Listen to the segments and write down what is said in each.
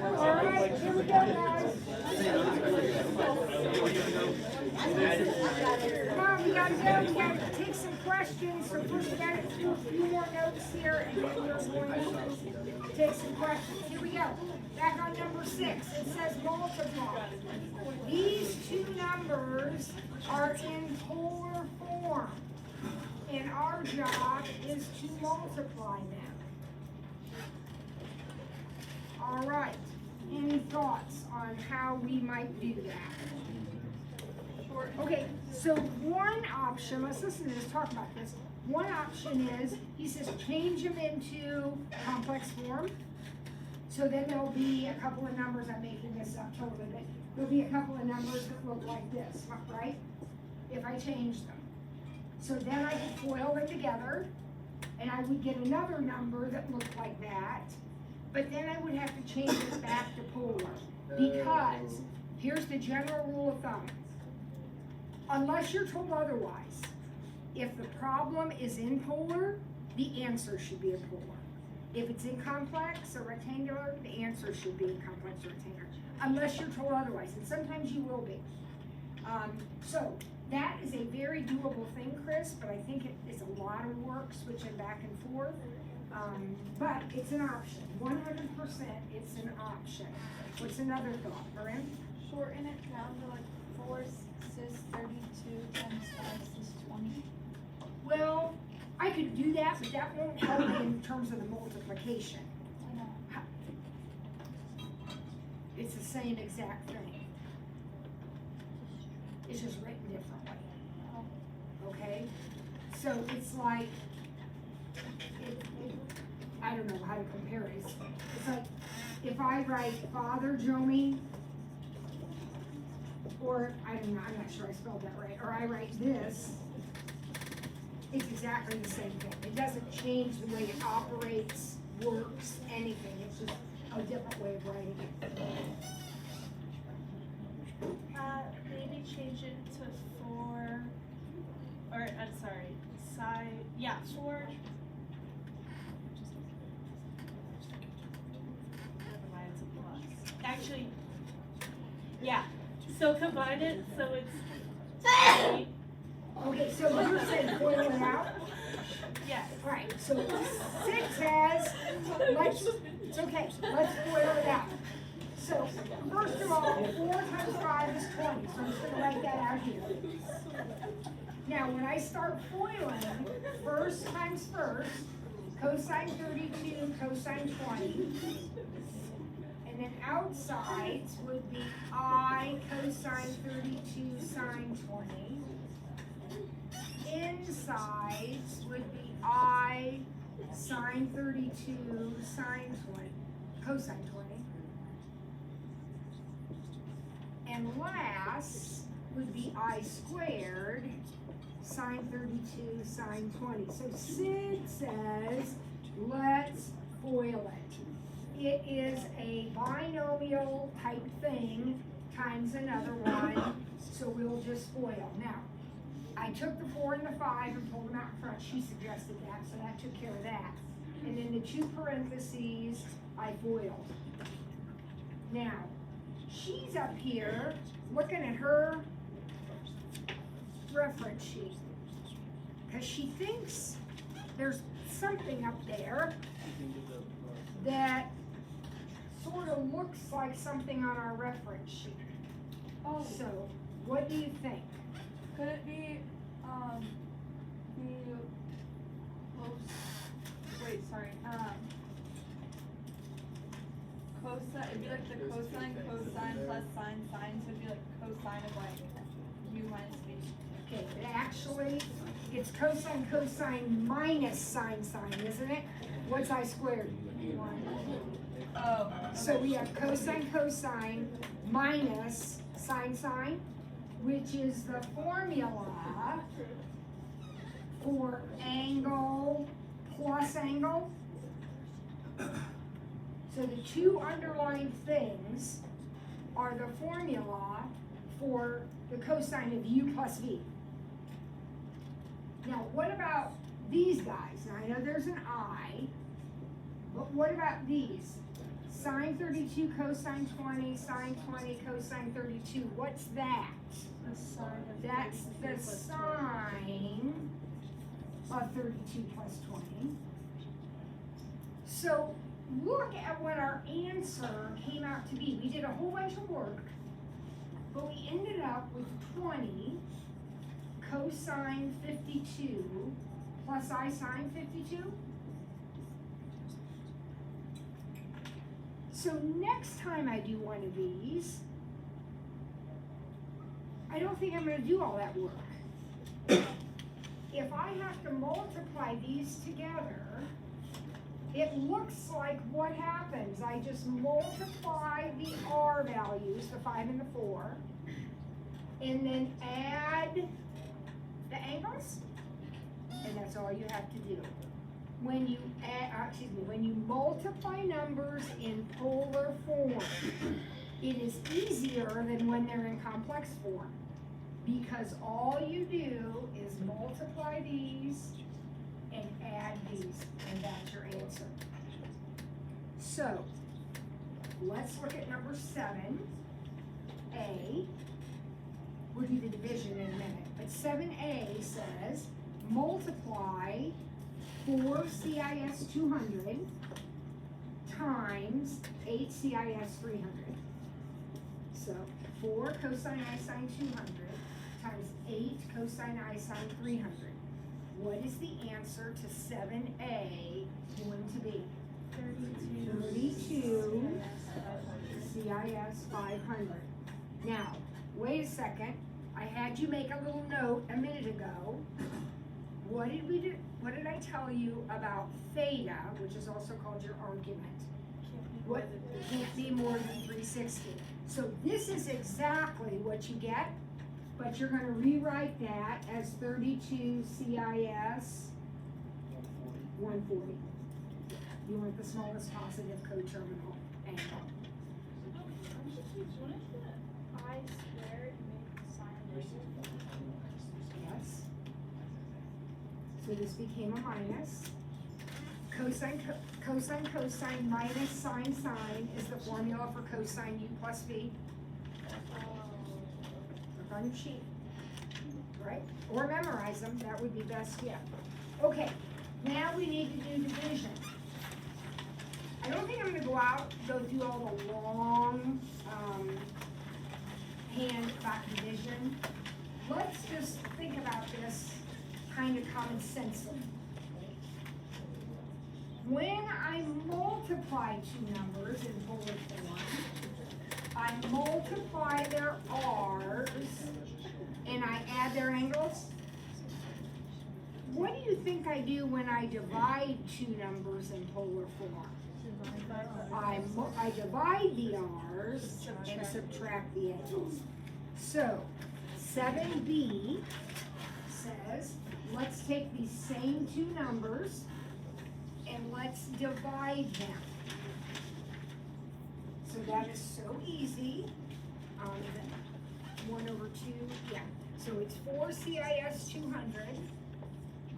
right, here we go, guys. Come on, we gotta go. We gotta take some questions. So first we gotta do a few more notes here, and then we're going to take some questions. Here we go. Back on number 6, it says multiply. These two numbers are in polar form, and our job is to multiply them. All right. Any thoughts on how we might do that? Okay, so one option, let's listen to this, talk about this. One option is, he says, change them into complex form. So then there'll be a couple of numbers, I'm making this up totally, but there'll be a couple of numbers that look like this, right? If I change them. So then I could FOIL them together, and I would get another number that looked like that, but then I would have to change it back to polar, because here's the general rule of thumb. Unless you're told otherwise, if the problem is in polar, the answer should be in polar. If it's in complex or rectangular, the answer should be in complex or rectangular, unless you're told otherwise, and sometimes you will be. So that is a very doable thing, Chris, but I think it is a lot of work switching back and forth. But it's an option. 100% it's an option. What's another thought, Marin? Shorten it down to like 4 cis 32 times 5 cis 20. Well, I could do that, but that won't help in terms of the multiplication. I know. It's the same exact thing. It's just written differently. Okay? So it's like, I don't know how to compare it. It's like, if I write Father Jomi, or, I don't know, I'm not sure I spelled that right, or I write this, it's exactly the same thing. It doesn't change the way it operates, works, anything. It's just a different way of writing it. Maybe change it to 4, or I'm sorry, 4. Never mind, it's a plus. Actually, yeah. So combine it so it's 3. Okay, so you're saying FOIL it out? Yes. Right, so 6 has, it's okay, let's FOIL it out. So, first of all, 4 times 5 is 20, so I'm just gonna write that out here. Now, when I start FOILing, first times first, cosine 32, cosine 20, and then outsides would be I cosine 32 sine 20. Insides would be I sine 32 sine 20, cosine 20. And last would be I squared sine 32 sine 20. So Sid says, let's FOIL it. It is a binomial type thing times another one, so we'll just FOIL. Now, I took the 4 and the 5 and pulled them out in front. She suggested that, so that took care of that. And then the 2 parentheses, I FOILed. Now, she's up here looking at her reference sheet because she thinks there's something up there that sort of looks like something on our reference sheet. Oh, So, what do you think? could it be the cosine, it'd be like the cosine plus sine, so it'd be like cosine of like u minus b. Okay, but actually, it's cosine minus sine, isn't it? What's I squared? 1. Oh. Okay. So we have cosine minus sine, which is the formula for angle plus angle. So the 2 underlying things are the formula for the cosine of u plus v. Now, what about these guys? Now, I know there's an I, but what about these? Sine 32 cosine 20, sine 20 cosine 32. What's that? The sine of That's 32 the plus 20. sine of 32 plus 20. So look at what our answer came out to be. We did a whole bunch of work, but we ended up with 20 cosine 52 plus I sine 52. So next time I do one of these, I don't think I'm going to do all that work. If I have to multiply these together, it looks like what happens. I just multiply the R values, the 5 and the 4, and then add the angles, and that's all you have to do. When you add, when you multiply numbers in polar form, it is easier than when they're in complex form, because all you do is multiply these and add these, and that's your answer. So, let's look at number 7A. We'll do the division in a minute, but 7A says multiply 4 CIS 200 times 8 CIS 300. So 4 cosine I sine 200 times 8 cosine I sine 300. What is the answer to 7A going to be? 32 CIS 500. Now, wait a second. I had you make a little note a minute ago. What did we do? What did I tell you about theta, which is also called your argument? What can't be more than 360. So this is exactly what you get, but you're going to rewrite that as 32 CIS 140. You want the smallest positive coterminal angle. I squared make sine versus Yes. So this became a minus. Cosine minus sine is the formula for cosine u plus v. Look on your sheet, right? Or memorize them, that would be best yet. Okay, now we need to do division. I don't think I'm gonna go through all the long, hand back division. Let's just think about this kind of common sense. When I multiply two numbers in polar form, I multiply their R's and I add their angles. What do you think I do when I divide two numbers in polar form? I divide the R's and subtract the angles. So 7B says, let's take these same two numbers and let's divide them. So that is so easy. 1/2, yeah. So it's 4 CIS 200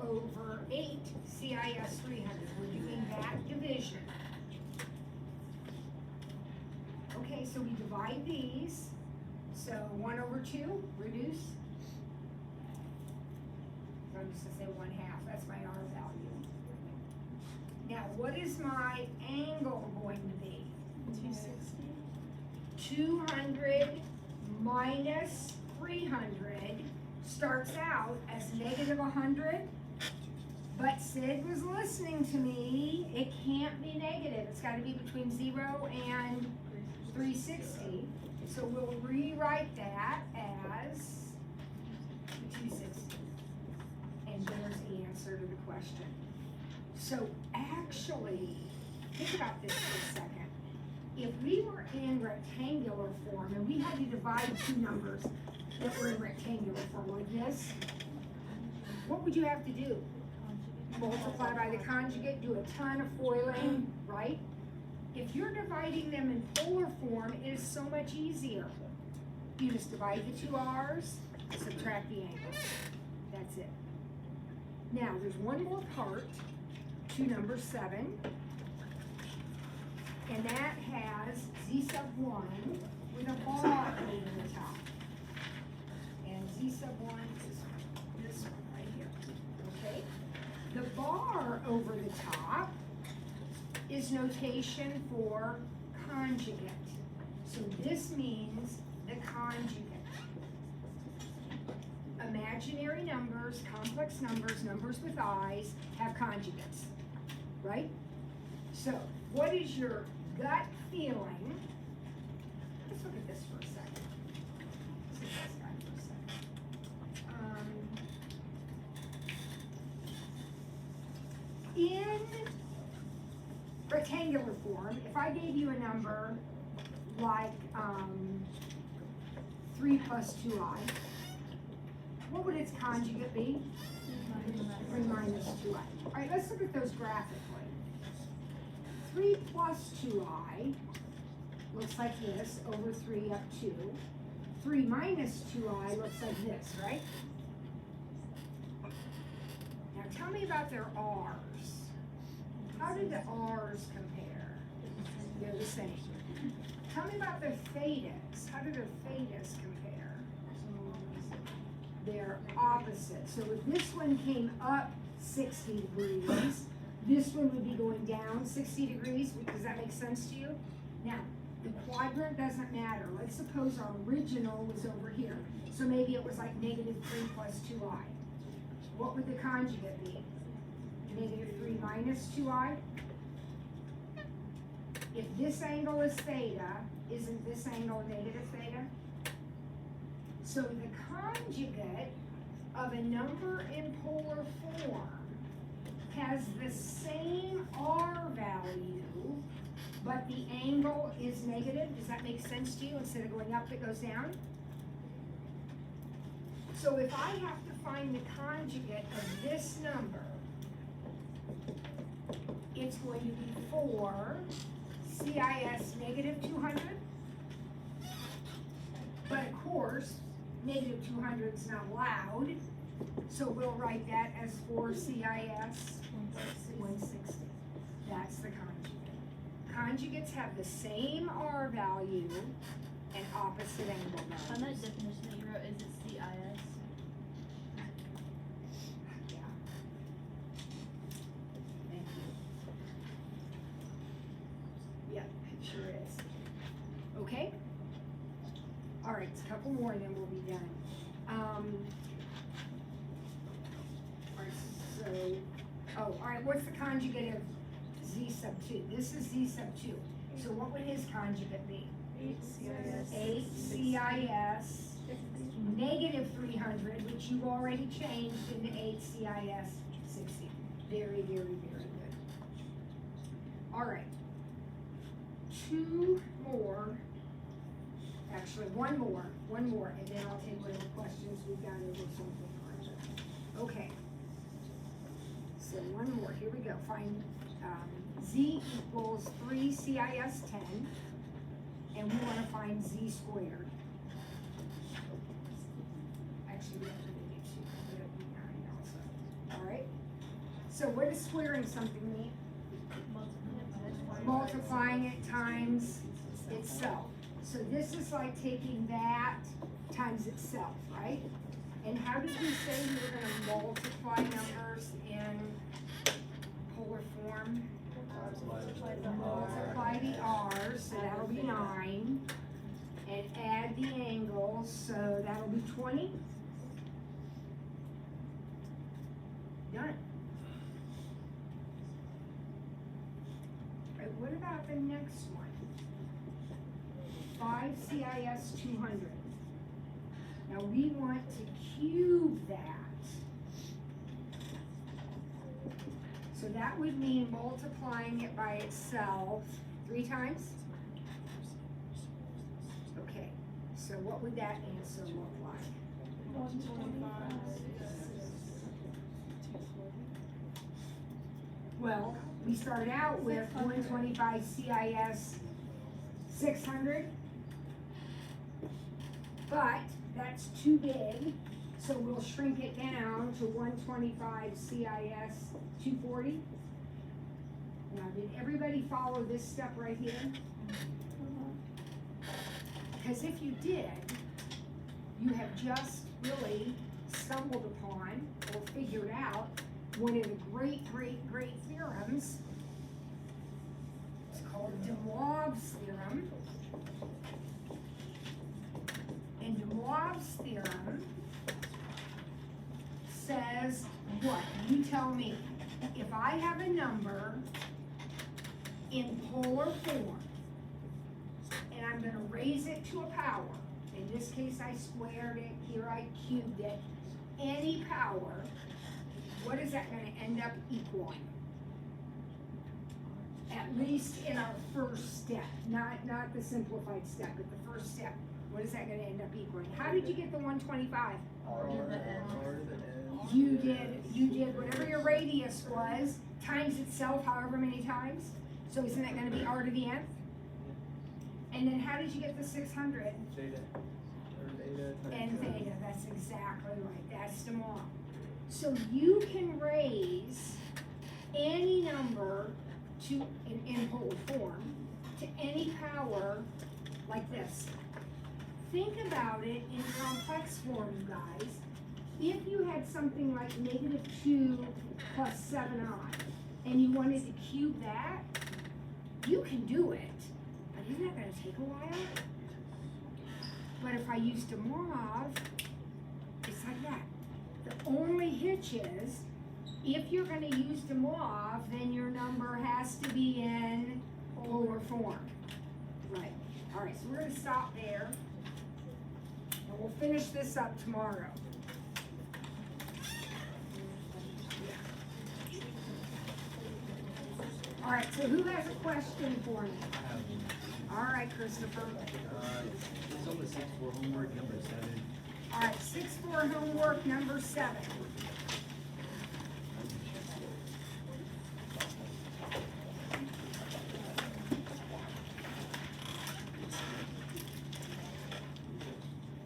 over 8 CIS 300. We're doing that division. Okay, so we divide these. So 1/2, reduce. I'm just gonna say 1/2, that's my R value. Now, what is my angle going to be? 260. 200 minus 300 starts out as negative 100, but Sid was listening to me. It can't be negative. It's got to be between 0 and 360. So we'll rewrite that as 260. And there's the answer to the question. So actually, think about this for a second. If we were in rectangular form and we had to divide two numbers that were in rectangular form like this, what would you have to do? Multiply by the conjugate, do a ton of foiling, right? If you're dividing them in polar form, it is so much easier. You just divide the two R's, subtract the angles. That's it. Now, there's one more part to number 7, and that Z sub 1 with a bar over the top. And Z sub 1 is this one right here, okay? The bar over the top is notation for conjugate. So this means the conjugate. Imaginary numbers, complex numbers, numbers with i's, have conjugates, right? So, what is your gut feeling? Let's look at this for a second. Let's look at this guy for a second. In rectangular form, if I gave you a number like 3 plus 2i, what would its conjugate be? 3 minus 2i. All right, let's look at those graphically. 3 plus 2i looks like this, over 3 up 2. 3 minus 2i looks like this, right? Now tell me about their r's. How did the r's compare? They're the same. Tell me about their thetas. How do their thetas compare? They're opposite. So if this one came up 60 degrees, this one would be going down 60 degrees. Does that make sense to you? Now, the quadrant doesn't matter. Let's suppose our original was over here. So maybe it was like negative 3 plus 2i. What would the conjugate be? Negative 3 minus 2i? If this angle is theta, isn't this angle negative theta? So the conjugate of a number in polar form has the same r value, but the angle is negative. Does that make sense to you? Instead of going up, it goes down? So if I have to find the conjugate of this number, it's going to be 4 CIS negative 200. But of course, negative 200 is not allowed, so we'll write that as 4 CIS 160. That's the conjugate. Conjugates have the same R value and opposite angle values. On that definition that you wrote, is it CIS? Yeah. Thank you. Yep, it sure is. Okay? All right, it's a couple more and then we'll be done. All right, what's the conjugate of Z sub 2? This is Z sub 2. So what would his conjugate be? 8 CIS. 8 CIS negative 300, which you've already changed into 8 CIS 60. Very, very, very good. All right. 2 more. Actually, one more, and then I'll take whatever questions we've got over something. Okay. So one more, here we go. Find Z equals 3 CIS 10, and we want to find Z squared. Actually, we have to do 2, we have to do 9 also. All right? So what does squaring something mean? Multiplying it times itself. So this is like taking that times itself, right? And how did we say we were going to multiply numbers in polar form? Multiply the r's, so that'll be 9. And add the angles, so that'll be 20. Done. All right, what about the next one? 5 CIS 200. Now we want to cube that. So that would mean multiplying it by itself 3 times? Okay, so what would that answer look like? 125. Well, we started out with 125 CIS 600. But that's too big, so we'll shrink it down to 125 CIS 240. Now, did everybody follow this step right here? Because if you did, you have just really stumbled upon or figured out one of the great theorems. It's called de Moivre's theorem. And de Moivre's theorem says what? You tell me. If I have a number in polar form, and I'm gonna raise it to a power, in this case I squared it, here I cubed it, any power, what is that gonna end up equaling? At least in our first step, not the simplified step, but the first step. What is that gonna end up equaling? How did you get the 125? You did whatever your radius was, times itself however many times. So isn't that gonna be r to the nth? And then how did you get the 600? Theta. And theta, that's exactly right, that's de Moivre. So you can raise any number to, in whole form, to any power like this. Think about it in complex form, you guys. If you had something like -2 plus 7i, and you wanted to cube that, you can do it, but isn't that gonna take a while? But if I use de Moivre, it's like that. The only hitch is, if you're gonna use de Moivre, then your number has to be in polar form. Right, all right, so we're gonna stop there. And we'll finish this up tomorrow. All right, so who has a question for me? All right, Christopher. It's on the 6-4 homework number 7. All right, 6-4 homework number 7.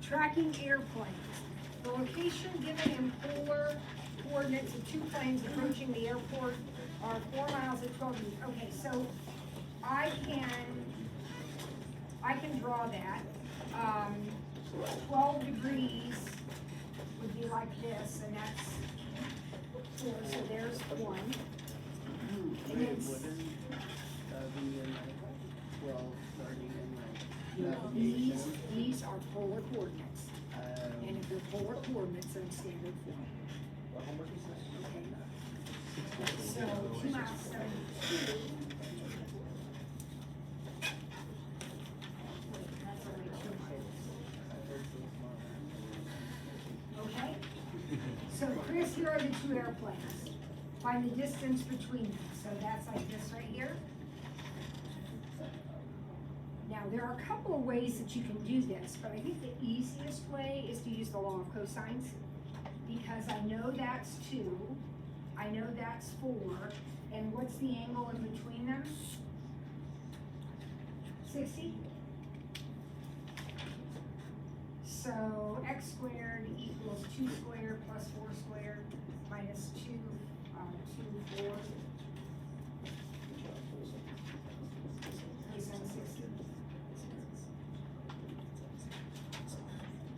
Tracking airplanes. The location given in polar coordinates of 2 planes approaching the airport are 4 miles at 12 meters. Okay, so I can draw that. 12 degrees would be like this, and that's 4, so there's 1. And then 12, starting these are polar coordinates. And if they're polar coordinates, then standard form. What homework is this? Okay. So 2 miles, 72. That's only 2 miles. Okay? So Chris, here are the 2 airplanes. Find the distance between them. So that's like this right here. Now, there are a couple of ways that you can do this, but I think the easiest way is to use the law of cosines, because I know that's 2, I know that's 4, and what's the angle in between them? 60? So x squared equals 2 squared plus 4 squared minus 2, 2, 4. Cosine 60.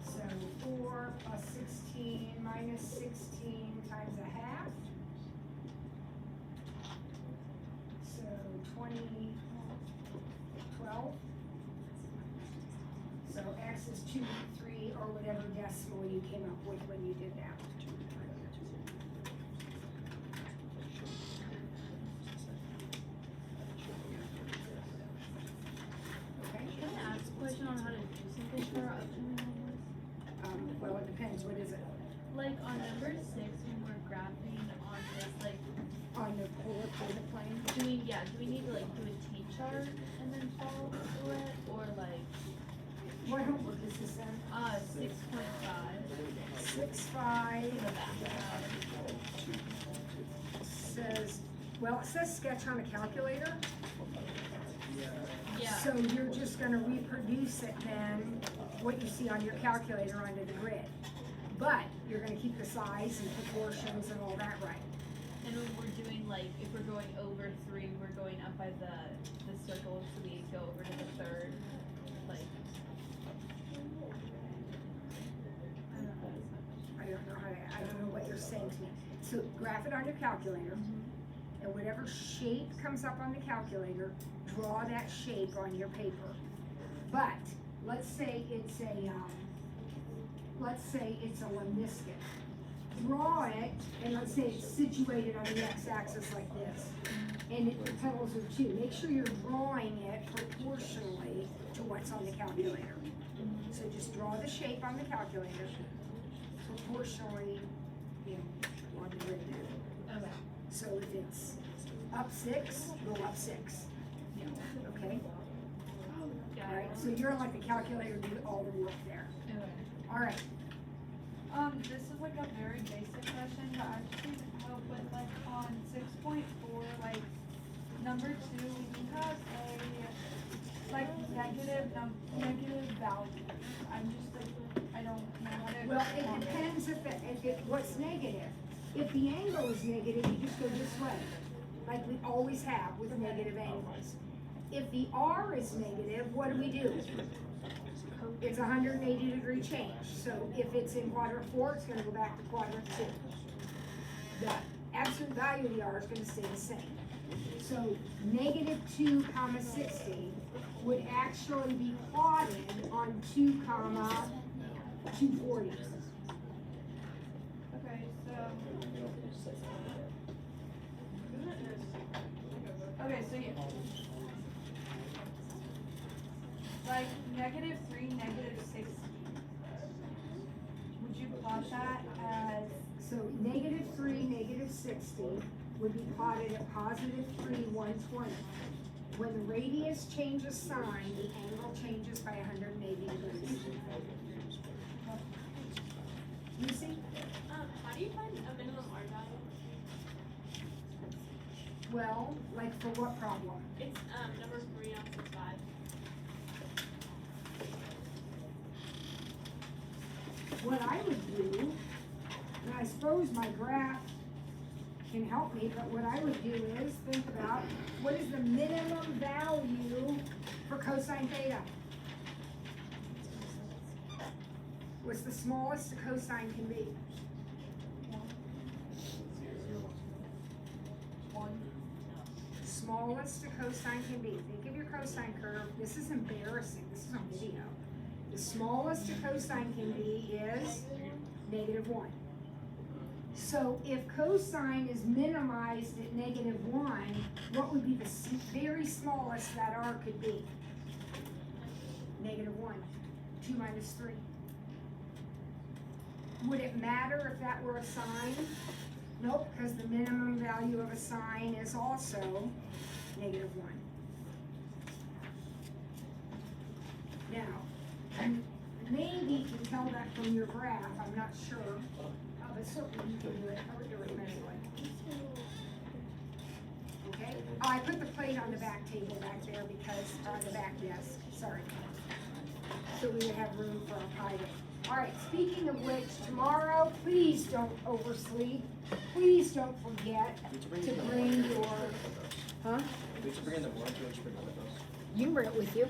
So 4 plus 16 minus 16 times a half. So 20, 12. So x is 2, 3, or whatever decimal you came up with when you did that. Okay. Can I ask a question on how to do something for our upcoming homework? Well, it depends. What is it? Like on number 6, when we're graphing on this, like, On the polar coordinate plane? do we need to like do a T-chart and then follow through it, or like, What homework is this then? 6.5? 6.5 In the back. says, well, it says sketch on a calculator. Yeah. So you're just gonna reproduce it then, what you see on your calculator onto the grid. But you're gonna keep the size and proportions and all that right. And when we're doing like, if we're going over 3, we're going up by the circle, so we go over to the 3rd, like, So graph it on your calculator, and whatever shape comes up on the calculator, draw that shape on your paper. But, let's say it's a lemniscate. Draw it, and let's say it's situated on the x-axis like this, and the petals are 2. Make sure you're drawing it proportionally to what's on the calculator. So just draw the shape on the calculator, proportionally, on the grid. Okay. So if it's up 6, go up 6. Okay? Alright, so you're like the calculator, do all the work there. Okay. Alright, This is like a very basic question, but I just need help with like on 6.4, like number 2, when you have a like negative value. I'm just like, I don't know what it well, it depends if what's negative. If the angle is negative, you just go this way, like we always have with negative angles. If the R is negative, what do? It's a 180-degree change. So if it's in quadrant 4, it's gonna go back to quadrant 2. The absolute value of the R is gonna stay the same. So negative 2 comma 60 would actually be plotted on 2 comma 240. Okay, so you, like negative 3, negative 60. Would you plot that as So negative 3, negative 60 would be plotted at positive 3, 120. When the radius changes sign, the angle changes by 180 degrees. You see? How do you find a minimum R value? Well, like for what problem? It's number 3 on 5. What I would do, and I suppose my graph can help me, but what I would do is think about what is the minimum value for cosine theta? What's the smallest a cosine can be? 1? Smallest a cosine can be. Think of your cosine curve. This is embarrassing. This is on video. The smallest a cosine can be is negative 1. So if cosine is minimized at negative 1, what would be the very smallest that R could be? Negative 1. 2 minus 3. Would it matter if that were a sine? Nope, because the minimum value of a sine is also negative 1. Now, maybe you can tell that from your graph, I'm not sure. But certainly you can do it, I would do it manually. Okay? Oh, I put the plate on the back table back there because, on the back desk, sorry. So we would have room for a pie. All right, speaking of which, tomorrow, please don't oversleep. Please don't forget to bring your, huh? We should bring in the lunch, or we should bring it with us. You can bring it with you.